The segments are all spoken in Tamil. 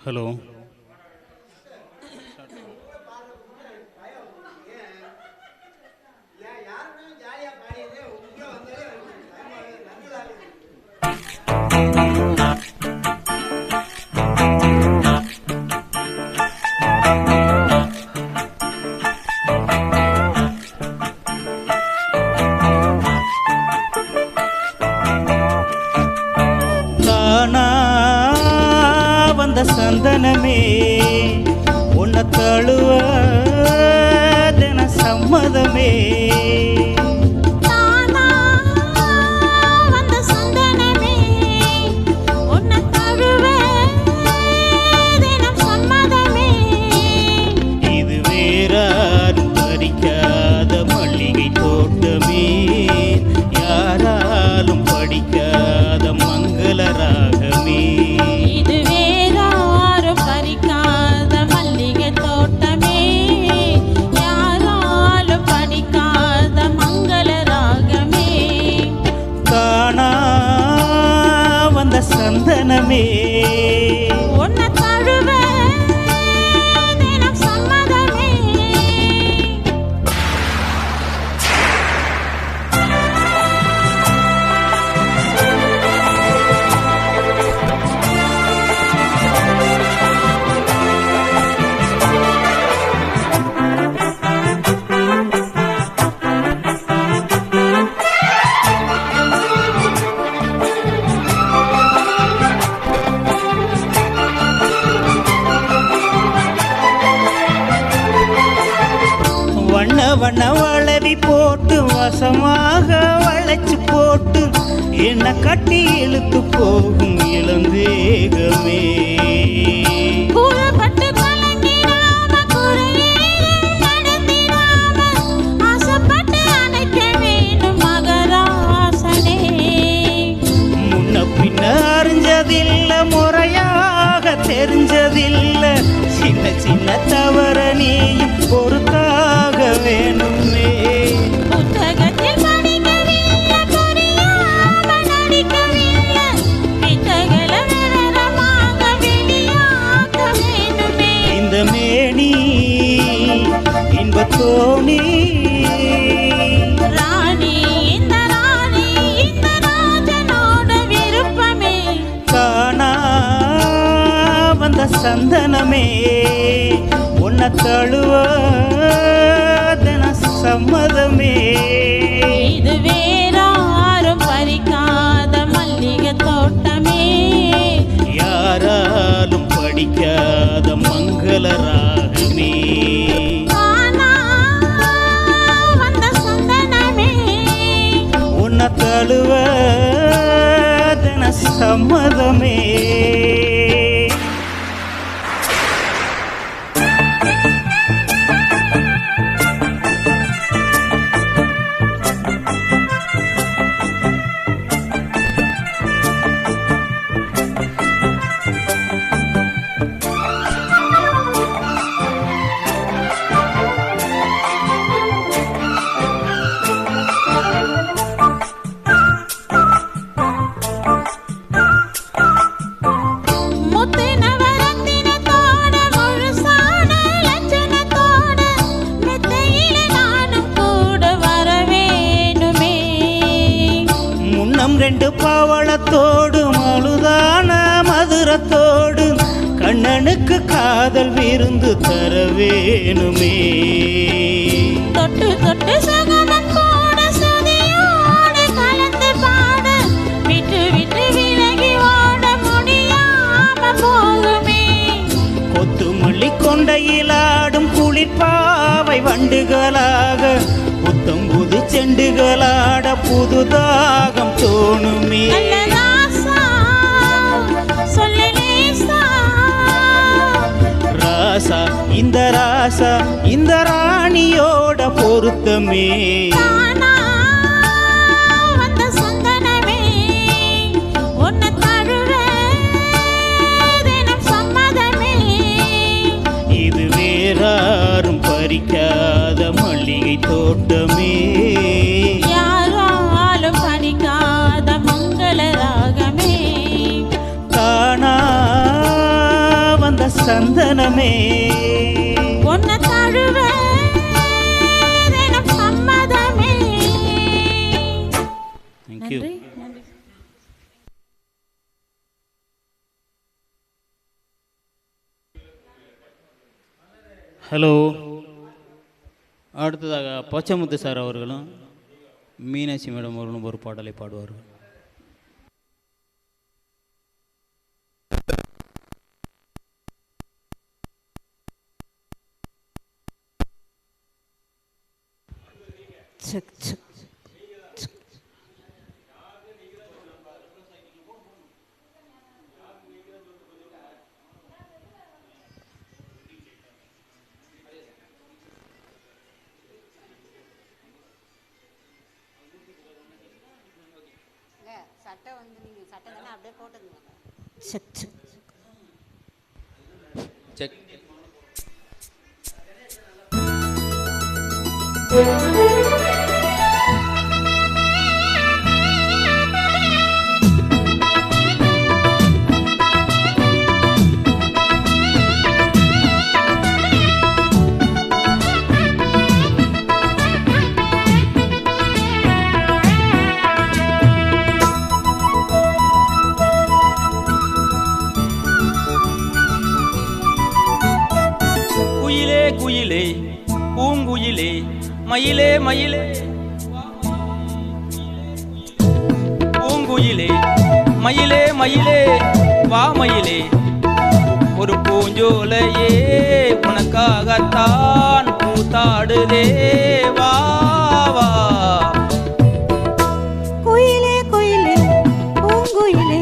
ஹலோ. சந்தனமே உன்னை தழுவ தின சம்மதமே. இது வேறாரும் பறிக்காத மல்லிகை தோட்டமே, யாராலும் படிக்காத மங்கள ராகமே. சந்தனமே உன்னை தழுவ தினம் சம்மதமே. வண்ண வளவி போட்டு வசமாக வளைச்சு போட்டு என்ன கட்டி இழுத்து போகும் இளந்தேகமே. முன்ன பின்ன அறிஞ்சதில்லை, முறையாக தெரிஞ்சதில்லை, சின்ன சின்ன தவற நீயும் பொறுத்தாக வேணுமே. புத்தகத்தில் படிக்கவில்லை, புரியாமல் நடிக்கவில்லை, வித்தைகளை விவரமாக வெளியாக்க வேண்டுமே. இந்த மேனி இன்பத்தோணி ராணி, இந்த ராணி, இந்த ராஜனோட விருப்பமே. காணா வந்த சந்தனமே உன்னை தழுவ தின சம்மதமே. இது வேறாரும் பறிக்காத மல்லிகை தோட்டமே, யாராலும் படிக்காத மங்கள ராகமே. வந்த சந்தனமே உன்னை தழுவ தின சம்மதமே. ரெண்டு பவளத்தோடு மழுதான மதுரத்தோடு கண்ணனுக்கு காதல் விருந்து தர வேணுமே. தொட்டு தொட்டு சகமம் போட சுதியோடு கலந்து பாட விட்டு விட்டு விலகி ஓட முடியாம போகுமே. கொத்து மல்லி கொண்டையிலாடும் குளிர்பாவை வண்டுகளாக புத்தம் புது செண்டுகளாட புதுதாகம் தோணுமே. ராசா இந்த ராசா இந்த ராணியோட பொருத்தமே. வந்த சந்தனமே உன்னை தழுவ தினம் சம்மதமே. இது வேறாரும் பறிக்காத மல்லிகை தோட்டமே, யாராலும் படிக்காத மங்கள ராகமே. தானா வந்த சந்தனமே உன்னை தழுவ தினம் சம்மதமே. தேங்க்யூ. நன்றி நன்றி. ஹலோ. அடுத்ததாக பச்சைமுத்து சார் அவர்களும் மீனாட்சி மேடம் அவர்களும் ஒரு பாடலை பாடுவார்கள். Chuck chuck. சட்டை வந்து நீங்கள் சட்டை தானே அப்படியே போட்டுங்க. சக் சக். செக். குயிலே பூங்குயிலே மயிலே மயிலே பூங்குயிலே மயிலே மயிலே வா மயிலே ஒரு பூஞ்சோலையே உனக்காகத்தான் பூத்தாடுதே வா வா. குயிலே குயிலே பூங்குயிலே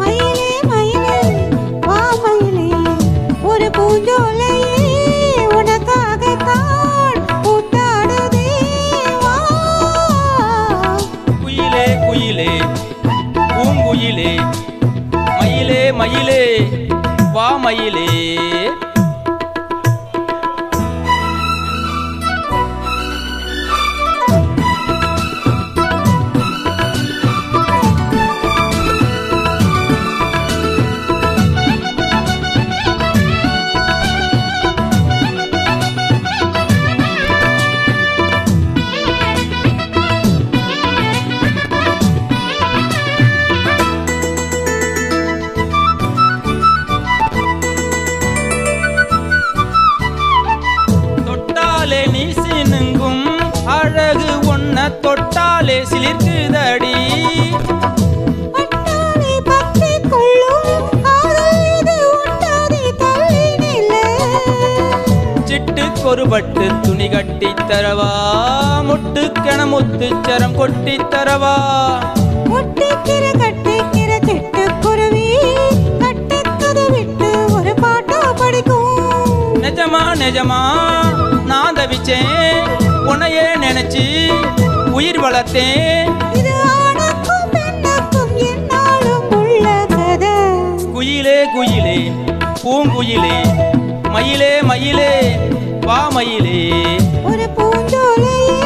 மயிலே மயிலே வா மயிலே ஒரு பூஞ்சோலையே உனக்காகத்தான் பூத்தாடுதே வா. குயிலே குயிலே பூங்குயிலே மயிலே மயிலே வா மயிலே. அழகு ஒன்ன தொட்டாலே சிலிர்க்குதடி. சிட்டுக்கொருபட்டு துணி கட்டி தரவா முட்டுக்கென முத்துச்சரம் கொட்டி தரவா. ஒட்டிக்கிற கட்டிக்கிற சிட்டுக்குருவி கட்டுக்கதை விட்டு ஒரு பாட்டா படிக்கும். நிஜமா நிஜமா நான் தவிச்சேன் உன்னையே நினைச்சு உயிர் வளர்த்தேன். இது ஆணுக்கும் பெண்ணுக்கும் என்னாலும் உள்ள கதை. குயிலே குயிலே பூங்குயிலே மயிலே மயிலே வா மயிலே. ஒரு பூஞ்சோலையே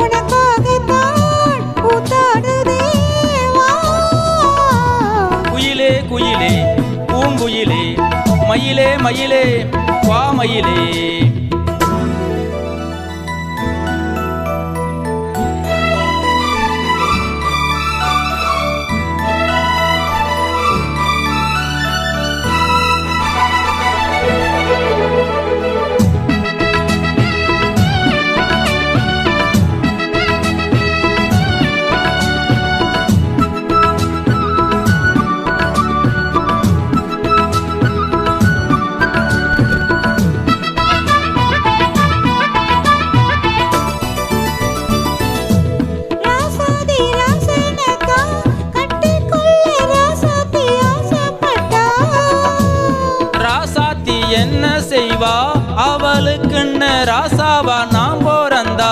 உனக்காகத்தான் பூத்தாடுதே வா. குயிலே குயிலே பூங்குயிலே மயிலே மயிலே வா மயிலே. என்ன செய்வா அவளுக்குன்னு ராசாவா நாம் போறந்தா.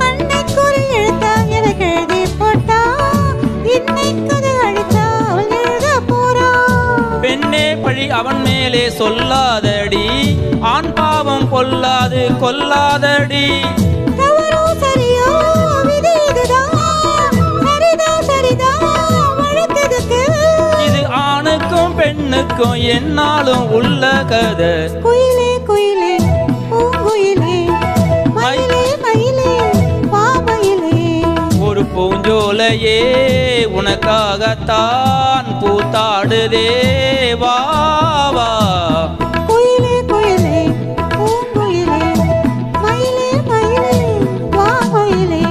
அன்னைக்கு ஒரு எழுத்தா எனக்கு எழுதி போட்டா இன்னைக்கு அது அழித்தா அவள் எழுத போறா. பெண்ணே பழி அவன் மேலே சொல்லாதடி ஆண் பாவம் கொல்லாது கொல்லாதடி. தவறோ சரியோ விதி இதுதான் சரிதான் சரிதான் வழக்குதுக்கு. இது ஆணுக்கும் பெண்ணுக்கும் வரைக்கும் என்னாலும் உள்ள கதை. குயிலே குயிலே பூங்குயிலே மயிலே மயிலே பாமயிலே ஒரு பூஞ்சோலையே உனக்காகத்தான் பூத்தாடுதே வா வா. குயிலே குயிலே பூங்குயிலே மயிலே மயிலே பாமயிலே.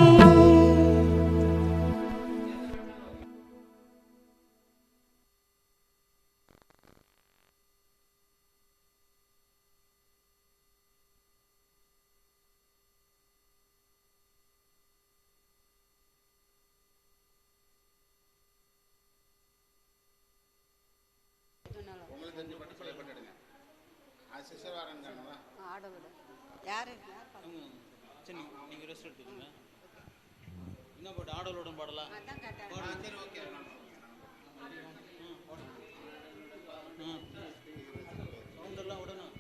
ஆட விட யாரு சரி நீங்கள் ரெஸ்ட் எடுத்துக்கோங்க. என்ன பாட்டு ஆடலுடன் பாடலாம்? அதான் கேட்டேன். சரி ஓகே. சவுண்டெல்லாம் விடணும்.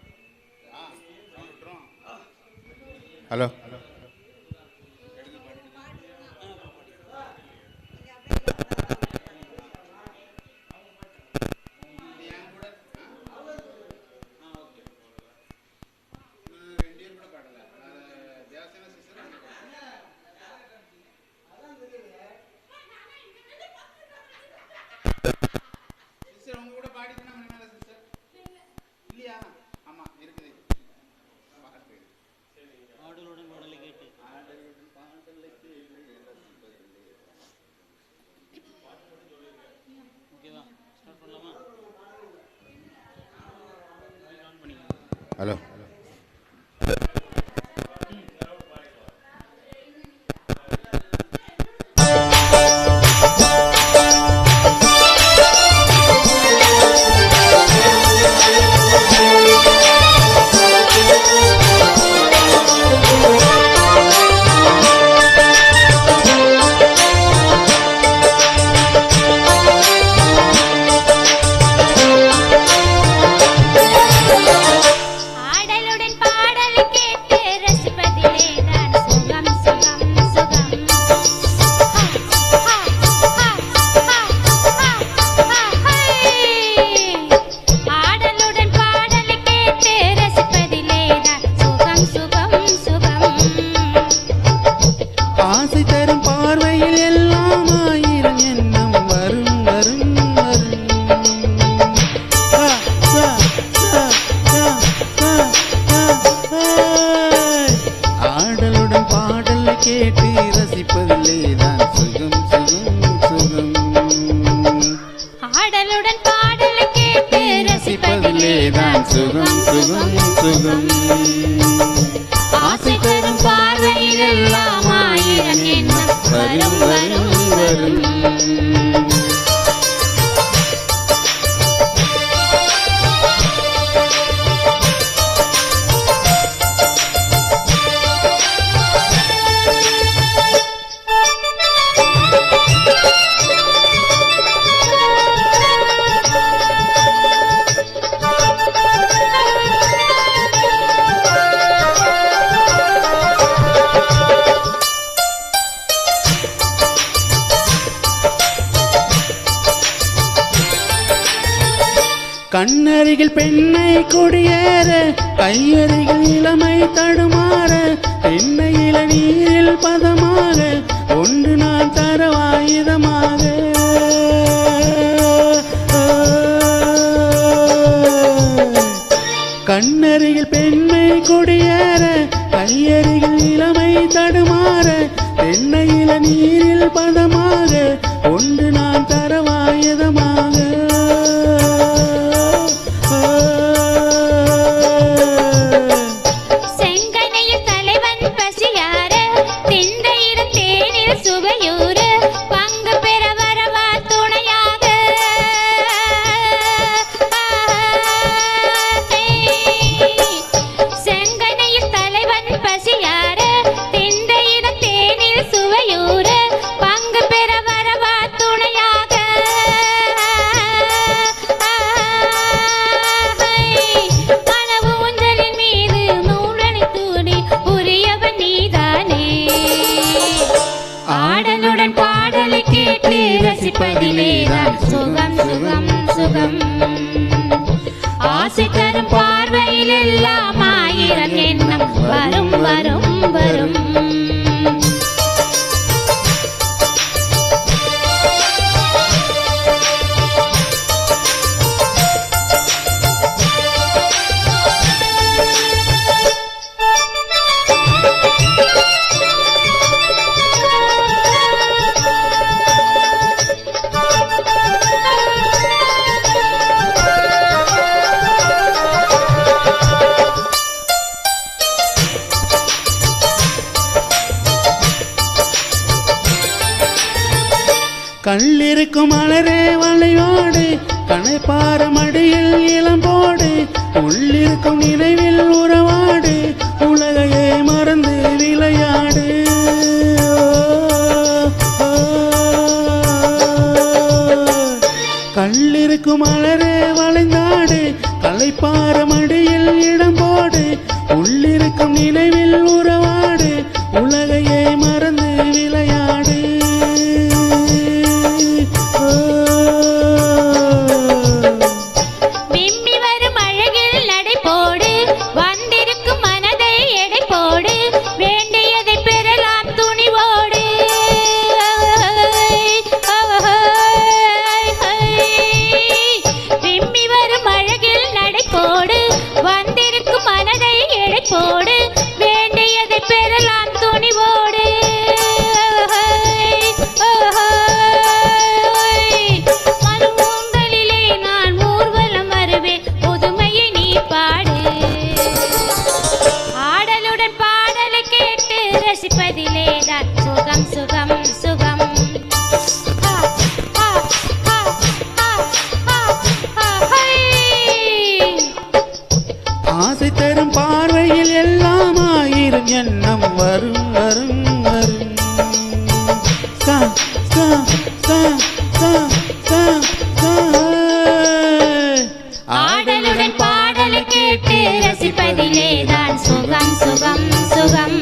சவுண்ட் விட்டுரும். ஹலோ ஆடலுடன் பாடலை கேட்டு ஓகேவா? ஸ்டார்ட் பண்ணலாமா? ஆன் பண்ணிக்கோங்க. ஹலோ ரசிப்பதிலேதான் சுகம் சுகம் சுகம். ஆசை தரும் பார்வையில் எல்லாம் ஆயிரம் எண்ணம் வரும் வரும் வரும். கண்ணருகில் பெண்ணை குடியேற கையருகில் இளமை தடுமாற பெண்ணை இளநீரில் பதமாக ஒன்று நான் தரவாயுதமாக. கண்ணருகில் பெண்ணை குடியேற கையருகில் இளமை தடுமாற பெண்ணை இளநீரில் பதமாக ஒன்று நான் தரவாயுதமாக. ஆடலுடன் பாடலை கேட்டு ரசிப்பதிலேதான் சுகம் சுகம் சுகம். ஆசை தரும் பார்வையில் எல்லாம் ஆயிரம் எண்ணம் வரும் வரும் வரும். கள்ளிருக்கும் மலரே வளையோடு கணைப்பார மடியில் இளம்போடு உள்ளிருக்கும் நினைவில் உறவாடு உலகையே மறந்து விளையாடு. கள்ளிருக்கும் மலரே வளைந்தாடு களைப்பார மடியில் இடம்போடு உள்ளிருக்கும் நினைவில் உறவாடு உலகையே மறந்து விளையாடு. விம்மி வரும் அழகில் நடை போடு வந்திருக்கும் மனதை எடை போடு வேண்டியதை பெறலாம் துணிவோடு. விம்மி வரும் அழகில் நடை போடு வந்திருக்கும் மனதை எடை போடு வேண்டியதை பெறலாம் துணிவோடு. மனமூங்கலிலே நான் ஊர்வலம் வருவேன் புதுமையை நீ பாடு. ஆடலுடன் பாடலை கேட்டு ரசிப்பதிலே தான் சுகம் சுகம் சுகம். ஆசை தரும் பார்வையில் எல்லாம் ஆயிரம் எண்ணம் வரும் வரும் வரும். சா சா சா சா சா சா. ஆடலுடன் பாடலை கேட்டு ரசிப்பதிலே தான் சுகம் சுகம் சுகம்.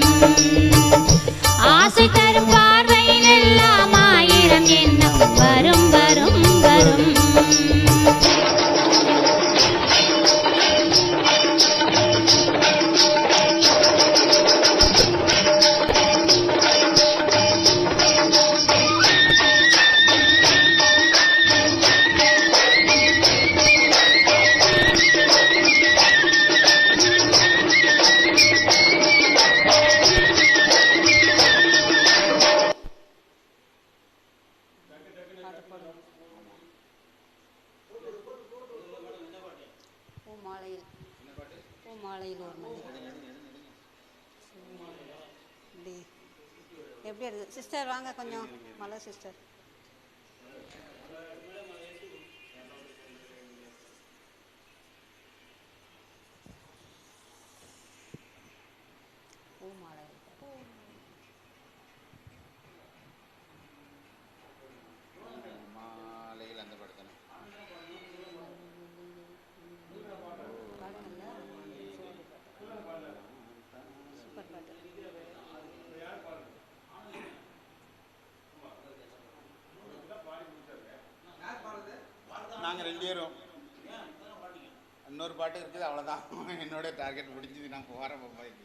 ஆசை தரும் பார்வையில் எல்லாம் ஆயிரம் எண்ணம் வரும் வரும் வரும். பூமாலையில் ஒரு மணி எப்படி இருக்குது சிஸ்டர்? வாங்க கொஞ்சம் மலை சிஸ்டர். பூமாலை மாலையில் அந்த படத்தில் சூப்பர் பாட்டு. நாங்கள் 2 பேரும் இன்னொரு பாட்டு இருக்குது அவ்வளோதான். என்னோட டார்கெட் முடிஞ்சது. நான் போகிறேன் பம்பாய்க்கு.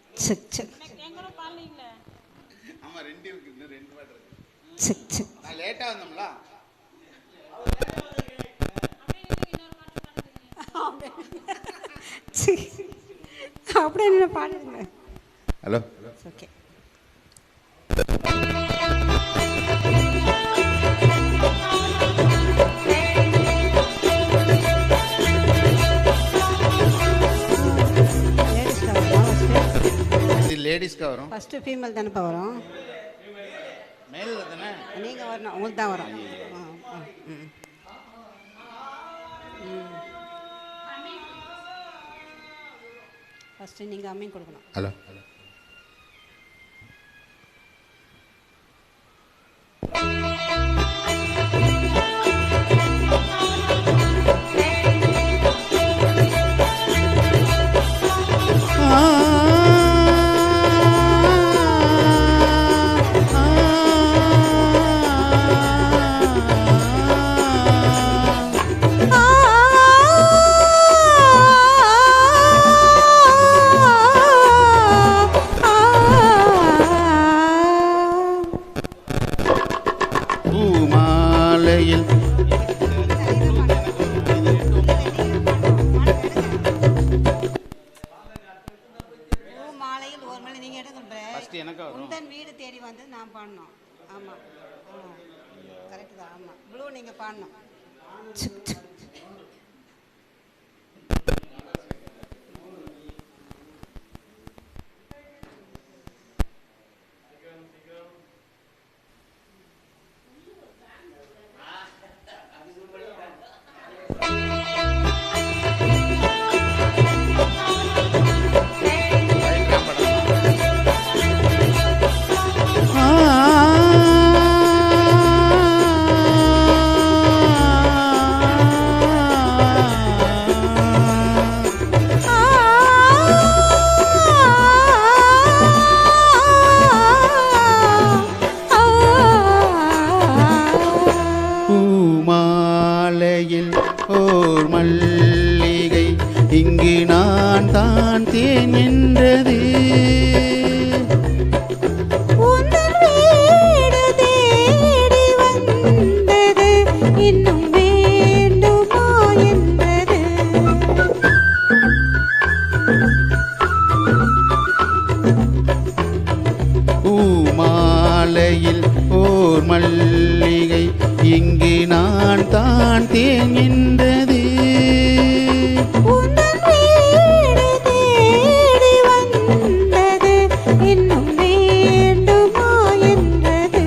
ஆமாம் 2 இருக்குது, இன்னும் 2 பாட்டு இருக்குது. நான் லேட்டாக வந்தோம்ல. அப்படியே என்ன பாடுங்க. Hello okay. லேடிஸ்க்கு வரும். ஃபஸ்ட்டு ஃபீமேல் தானேப்பா வரும். மேல் தானே நீங்கள் வரணும், உங்களுக்கு தான் வரும். ஃபஸ்ட்டு நீங்கள் அம்மிங் கொடுக்கணும். ஹலோ மாலையில் ஒரு மலை நீங்கள் எடுக்கின்ற ஃபஸ்ட்டு எனக்கா வரும். உந்தன் வீடு தேடி வந்து நான் பாடணும். ஆமாம் கரெக்டு தான். ஆமாம் ப்ளூ நீங்கள் பாடணும். பூமாலையில் ஓர் மல்லிகை இங்கு நான் தான் தேன் என்றது. உந்தன் வீடு தேடி வந்தது இன்னும் வேண்டுமா என்பது. பூமாலையில் ஓர் மல்லிகை இங்கு நான் தான் தேன் என்றது. உந்தன் வீடு தேடி வந்தது இன்னும் வேண்டுமா என்பது.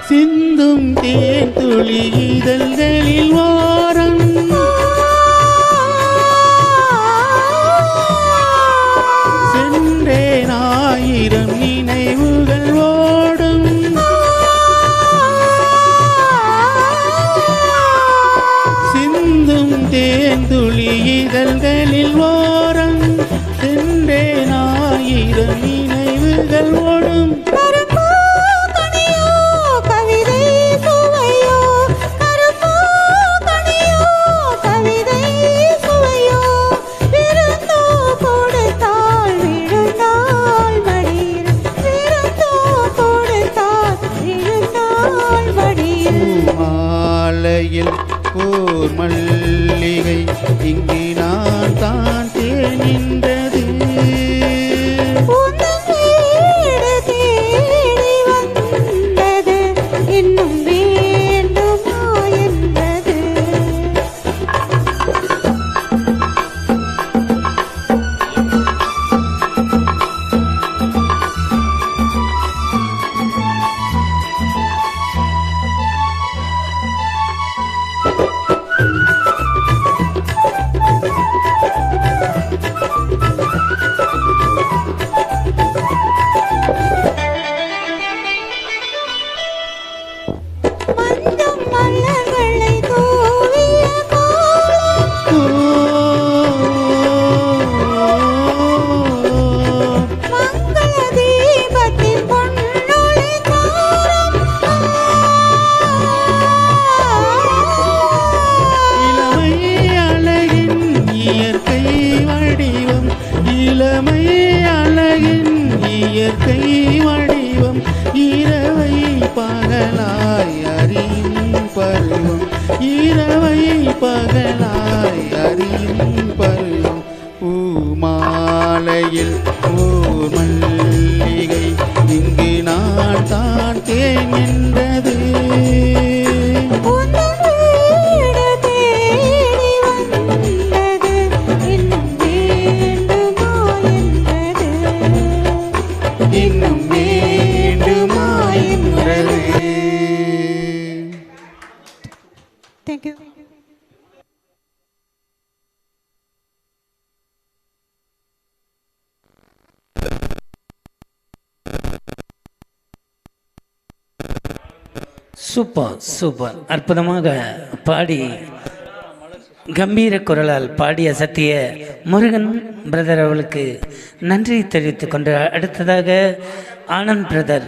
சிந்தும் தேன் துளி இதழ்களில் ஓரம் சென்றேன் ஆயிரம் நினைவுகள் ஓடும். சிந்தும் தேன் துளி இதழ்களில் ஓரம் சென்றேன் ஆயிரம் நினைவுகள் ஓடும். கருப்போ கனியோ கவிதை சுவையோ, கருப்போ கனியோ கவிதை சுவையோ, விருந்தோ கொடுத்தால் விழுந்தால் மடியில், விருந்தோ கொடுத்தால் விழுந்தால் மடியில். மாலையில் ஓர் மல்லிகை இங்கு நான் தான் தேன் என்றது. உந்தன் வீடு தேடி வந்தது இன்னும் வேண்டுமா என்பது. மஞ்சள் மலர்களை தூவிய மங்கள தீபத்தின் பொன்னொளி காரம். இளமை அழகின் இயற்கை வடிவம், இளமை அழகின் இயற்கை வடிவம், இரவை பகலாய் அறியும் பருவம், இரவை பகலாய் அறியும் பருவம். பூமாலையில் ஓர் மல்லிகை இங்கு நான் தான் தேன் என்றது. உந்தன் வீடு தேடி வந்தது இன்னும் வேண்டுமா என்பது. இன்னும் வேண்டுமா என்றது. தேங்க்யூ. சூப்பர் சூப்பர், அற்புதமாக பாடி கம்பீர குரலால் பாடிய சத்திய முருகன் பிரதர் அவர்களுக்கு நன்றி தெரிவித்துக் கொண்டு அடுத்ததாக ஆனந்த் பிரதர்